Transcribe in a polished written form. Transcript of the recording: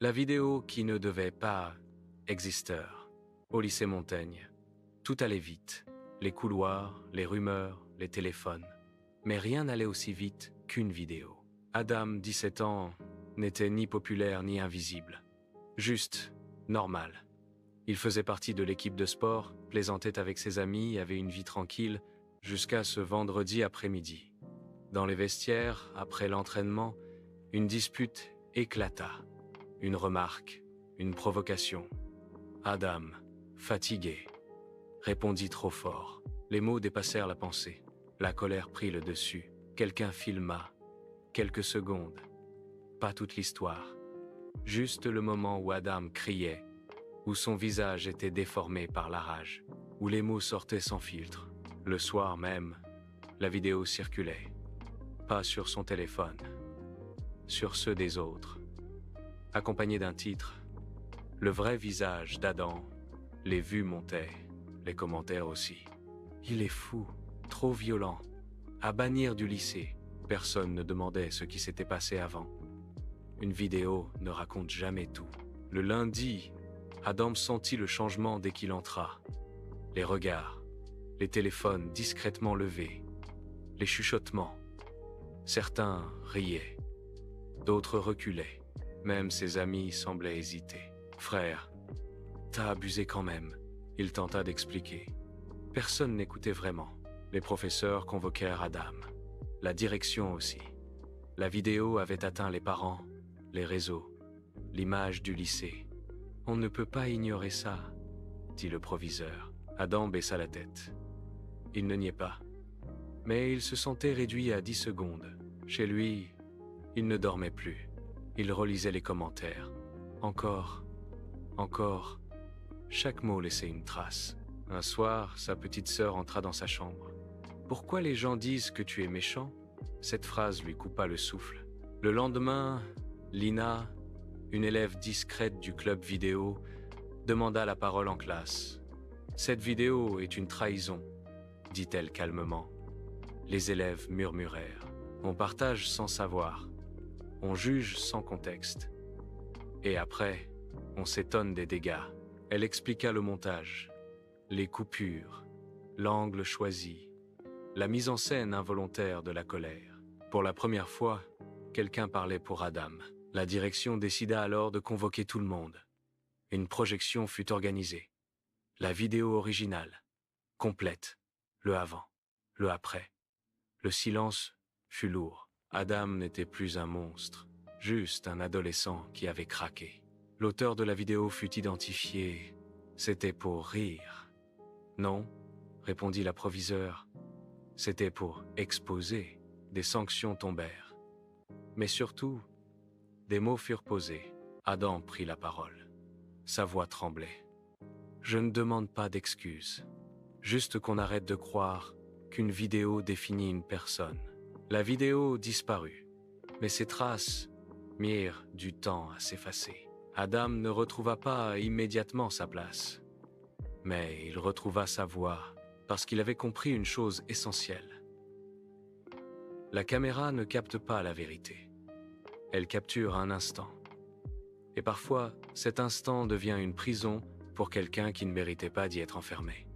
La vidéo qui ne devait pas exister. Au lycée Montaigne, tout allait vite. Les couloirs, les rumeurs, les téléphones. Mais rien n'allait aussi vite qu'une vidéo. Adam, 17 ans, n'était ni populaire ni invisible. Juste, normal. Il faisait partie de l'équipe de sport, plaisantait avec ses amis, avait une vie tranquille, jusqu'à ce vendredi après-midi. Dans les vestiaires, après l'entraînement, une dispute éclata. Une remarque, une provocation. Adam, fatigué, répondit trop fort. Les mots dépassèrent la pensée. La colère prit le dessus. Quelqu'un filma. Quelques secondes. Pas toute l'histoire. Juste le moment où Adam criait, où son visage était déformé par la rage, où les mots sortaient sans filtre. Le soir même, la vidéo circulait. Pas sur son téléphone, sur ceux des autres. Accompagné d'un titre, le vrai visage d'Adam. Les vues montaient, les commentaires aussi. Il est fou, trop violent, à bannir du lycée. Personne ne demandait ce qui s'était passé avant. Une vidéo ne raconte jamais tout. Le lundi, Adam sentit le changement dès qu'il entra. Les regards, les téléphones discrètement levés, les chuchotements. Certains riaient, d'autres reculaient. Même ses amis semblaient hésiter. « Frère, t'as abusé quand même », il tenta d'expliquer. Personne n'écoutait vraiment. Les professeurs convoquèrent Adam. La direction aussi. La vidéo avait atteint les parents, les réseaux, l'image du lycée. « On ne peut pas ignorer ça », dit le proviseur. Adam baissa la tête. Il ne niait pas. Mais il se sentait réduit à 10 secondes. Chez lui, il ne dormait plus. Il relisait les commentaires. Encore. Chaque mot laissait une trace. Un soir, sa petite sœur entra dans sa chambre. « Pourquoi les gens disent que tu es méchant ?» Cette phrase lui coupa le souffle. Le lendemain, Lina, une élève discrète du club vidéo, demanda la parole en classe. « Cette vidéo est une trahison », dit-elle calmement. Les élèves murmurèrent. On partage sans savoir. On juge sans contexte. Et après, on s'étonne des dégâts. Elle expliqua le montage, les coupures, l'angle choisi, la mise en scène involontaire de la colère. Pour la première fois, quelqu'un parlait pour Adam. La direction décida alors de convoquer tout le monde. Une projection fut organisée. La vidéo originale, complète, le avant, le après. Le silence fut lourd. Adam n'était plus un monstre, juste un adolescent qui avait craqué. L'auteur de la vidéo fut identifié. C'était pour rire. Non, répondit la proviseure. C'était pour exposer. Des sanctions tombèrent. Mais surtout, des mots furent posés. Adam prit la parole. Sa voix tremblait. Je ne demande pas d'excuses. Juste qu'on arrête de croire qu'une vidéo définit une personne. La vidéo disparut, mais ses traces mirent du temps à s'effacer. Adam ne retrouva pas immédiatement sa place, mais il retrouva sa voix parce qu'il avait compris une chose essentielle. La caméra ne capte pas la vérité. Elle capture un instant. Et parfois, cet instant devient une prison pour quelqu'un qui ne méritait pas d'y être enfermé.